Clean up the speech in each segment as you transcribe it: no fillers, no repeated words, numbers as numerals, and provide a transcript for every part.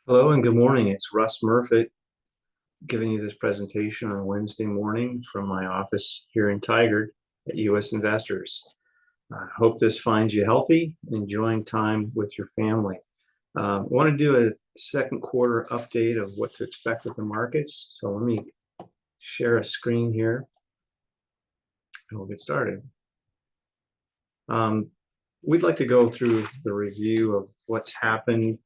Hello and good morning. It's Russ Murphy giving you this presentation on Wednesday morning from my office here in Tigard at U.S. Investors. I hope this finds you healthy and enjoying time with your family. I want to do a second quarter update of what to expect with the markets. So let me share a screen here and we'll get started. We'd like to go through the review of what's happened.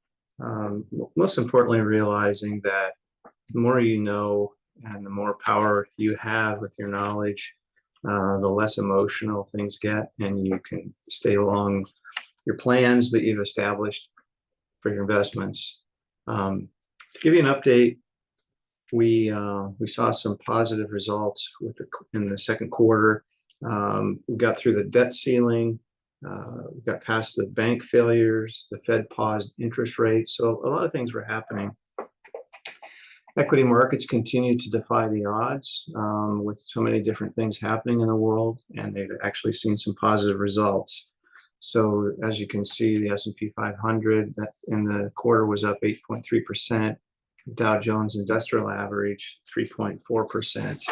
Most importantly, realizing that the more you know and the more power you have with your knowledge, the less emotional things get, and you can stay along your plans that you've established for your investments. To give you an update, we saw some positive results in the second quarter. We got through the debt ceiling. We got past the bank failures. The Fed paused interest rates. So a lot of things were happening. Equity markets continue to defy the odds with so many different things happening in the world, and they've actually seen some positive results. So as you can see, the S&P 500 that in the quarter was up 8.3%. Dow Jones Industrial Average 3.4%.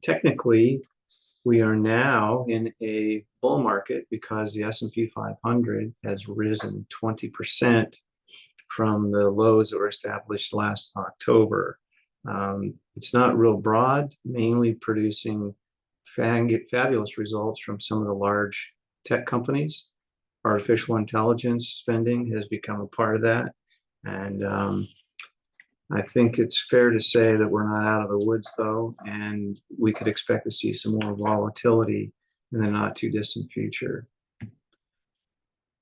Technically, we are now in a bull market because the S&P 500 has risen 20% from the lows that were established last October. It's not real broad, mainly producing fabulous results from some of the large tech companies. Artificial intelligence spending has become a part of that. And I think it's fair to say that we're not out of the woods, though, and we could expect to see some more volatility in the not too distant future.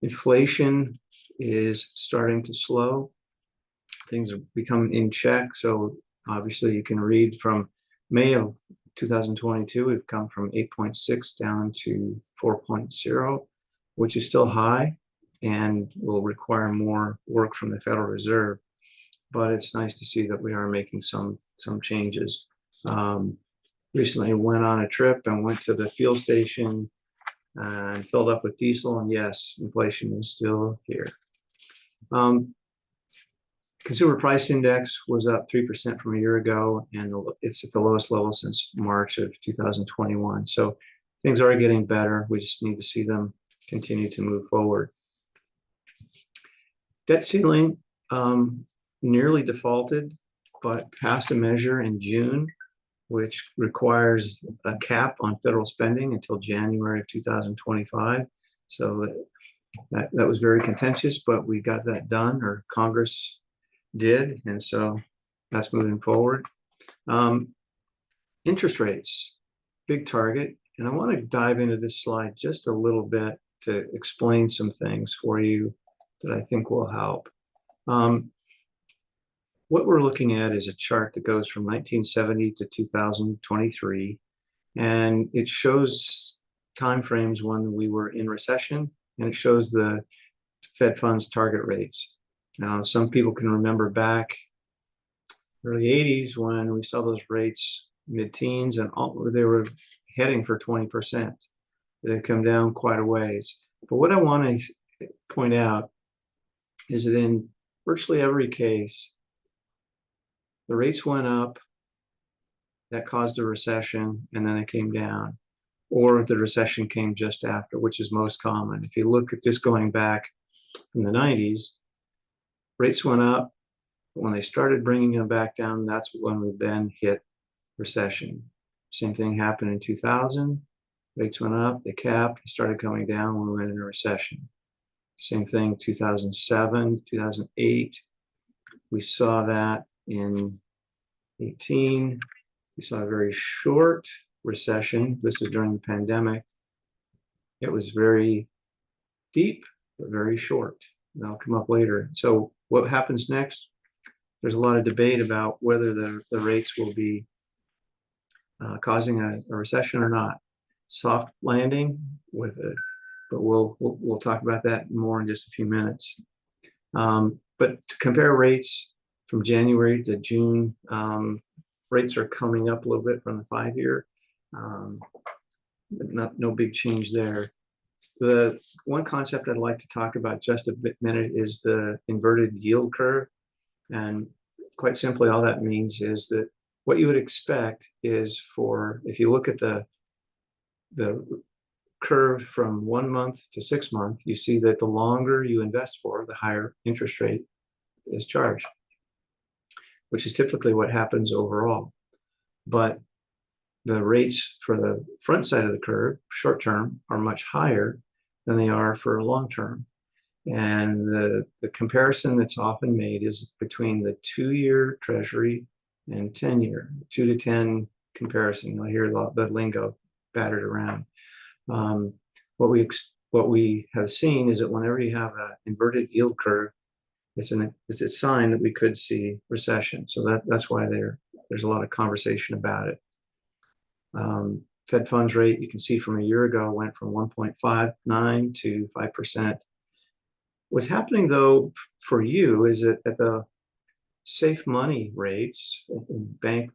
Inflation is starting to slow. Things have become in check. So obviously you can read from May of 2022, we've come from 8.6 down to 4.0, which is still high and will require more work from the Federal Reserve. But it's nice to see that we are making some changes. Recently went on a trip and went to the fuel station and filled up with diesel, and yes, inflation is still here. Consumer price index was up 3% from a year ago, and it's at the lowest level since March of 2021. So things are getting better. We just need to see them continue to move forward. Debt ceiling nearly defaulted, but passed a measure in June, which requires a cap on federal spending until January of 2025. So that was very contentious, but we got that done, or Congress did, and so that's moving forward. Interest rates, big target, and I want to dive into this slide just a little bit to explain some things for you that I think will help. What we're looking at is a chart that goes from 1970 to 2023, and it shows timeframes when we were in recession, and it shows the Fed funds target rates. Now, some people can remember back early 80s when we saw those rates mid-teens, and they were heading for 20%. They've come down quite a ways. But what I want to point out is that in virtually every case, the rates went up, that caused a recession, and then it came down. Or the recession came just after, which is most common. If you look at just going back from the 90s, rates went up. But when they started bringing them back down, that's when we then hit recession. Same thing happened in 2000. Rates went up, they capped, started coming down when we went into recession. Same thing 2007, 2008. We saw that in 18. We saw a very short recession. This is during the pandemic. It was very deep, but very short. That'll come up later. So what happens next? There's a lot of debate about whether the rates will be causing a recession or not. Soft landing with it, but we'll talk about that more in just a few minutes. But to compare rates from January to June, rates are coming up a little bit from the 5-year. No big change there. The one concept I'd like to talk about just a minute is the inverted yield curve. And quite simply, all that means is that what you would expect is for, if you look at the curve from 1 month to 6 month, you see that the longer you invest for, the higher interest rate is charged, which is typically what happens overall. But the rates for the front side of the curve, short term, are much higher than they are for long term. And the comparison that's often made is between the 2-year Treasury and 10-year, 2 to 10 comparison. You'll hear the lingo battered around. What we have seen is that whenever you have an inverted yield curve, it's a sign that we could see recession. So that's why there's a lot of conversation about it. Fed funds rate, you can see from a year ago, went from 1.59 to 5%. What's happening though for you is that at the safe money rates, in bank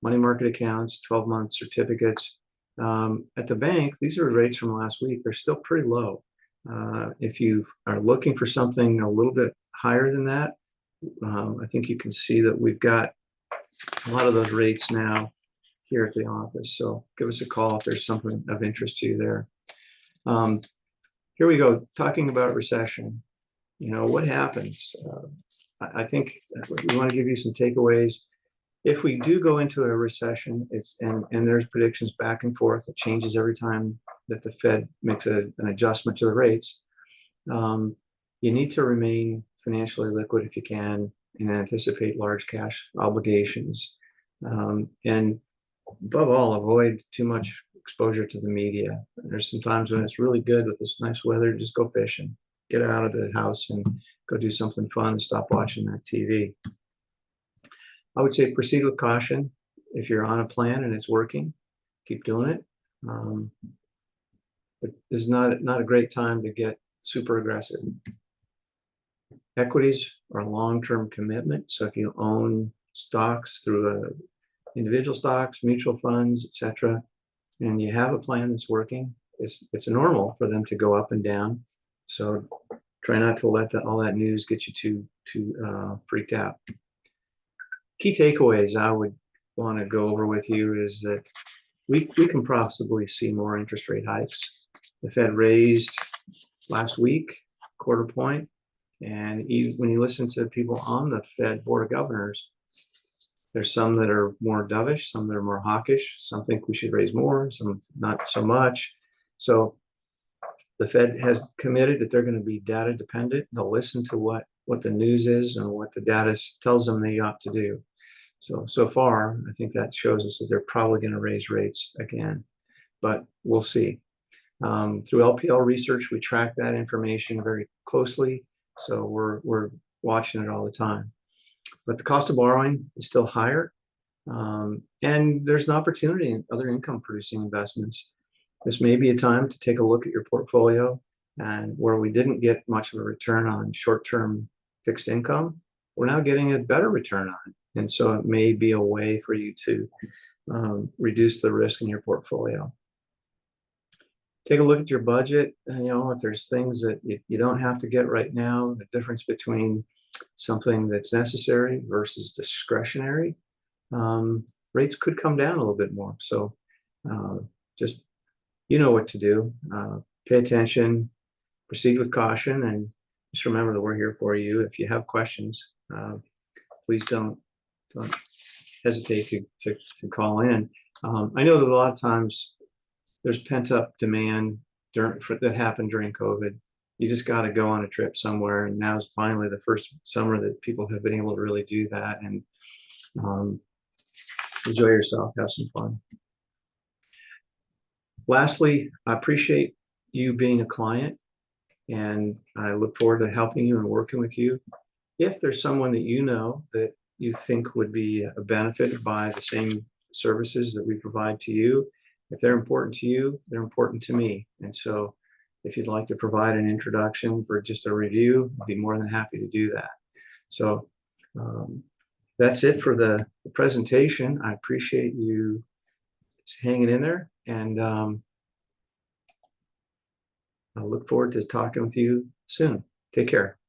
money market accounts, 12-month certificates, at the bank, these are rates from last week. They're still pretty low. If you are looking for something a little bit higher than that, I think you can see that we've got a lot of those rates now here at the office. So give us a call if there's something of interest to you there. Here we go, talking about recession. What happens? I think we want to give you some takeaways. If we do go into a recession, and there's predictions back and forth, it changes every time that the Fed makes an adjustment to the rates. You need to remain financially liquid if you can, and anticipate large cash obligations. And above all, avoid too much exposure to the media. There's some times when it's really good with this nice weather, just go fishing, get out of the house and go do something fun and stop watching that TV. I would say proceed with caution. If you're on a plan and it's working, keep doing it. But this is not a great time to get super aggressive. Equities are a long-term commitment. So if you own stocks through individual stocks, mutual funds, etc., and you have a plan that's working, it's normal for them to go up and down. So try not to let all that news get you too freaked out. Key takeaways I would want to go over with you is that we can possibly see more interest rate hikes. The Fed raised last week, 1/4 point, and even when you listen to people on the Fed Board of Governors, there's some that are more dovish, some that are more hawkish, some think we should raise more, some not so much. So the Fed has committed that they're going to be data dependent. They'll listen to what the news is and what the data tells them they ought to do. So far, I think that shows us that they're probably going to raise rates again, but we'll see. Through LPL research, we track that information very closely, so we're watching it all the time. But the cost of borrowing is still higher, and there's an opportunity in other income-producing investments. This may be a time to take a look at your portfolio, and where we didn't get much of a return on short-term fixed income, we're now getting a better return on it. And so it may be a way for you to reduce the risk in your portfolio. Take a look at your budget. If there's things that you don't have to get right now, the difference between something that's necessary versus discretionary, rates could come down a little bit more. So just, what to do. Pay attention, proceed with caution, and just remember that we're here for you. If you have questions, please don't hesitate to call in. I know that a lot of times there's pent-up demand that happened during COVID. You just got to go on a trip somewhere, and now's finally the first summer that people have been able to really do that and enjoy yourself, have some fun. Lastly, I appreciate you being a client, and I look forward to helping you and working with you. If there's someone that you know that you think would be benefited by the same services that we provide to you, if they're important to you, they're important to me. And so if you'd like to provide an introduction for just a review, I'd be more than happy to do that. So that's it for the presentation. I appreciate you hanging in there, and I look forward to talking with you soon. Take care.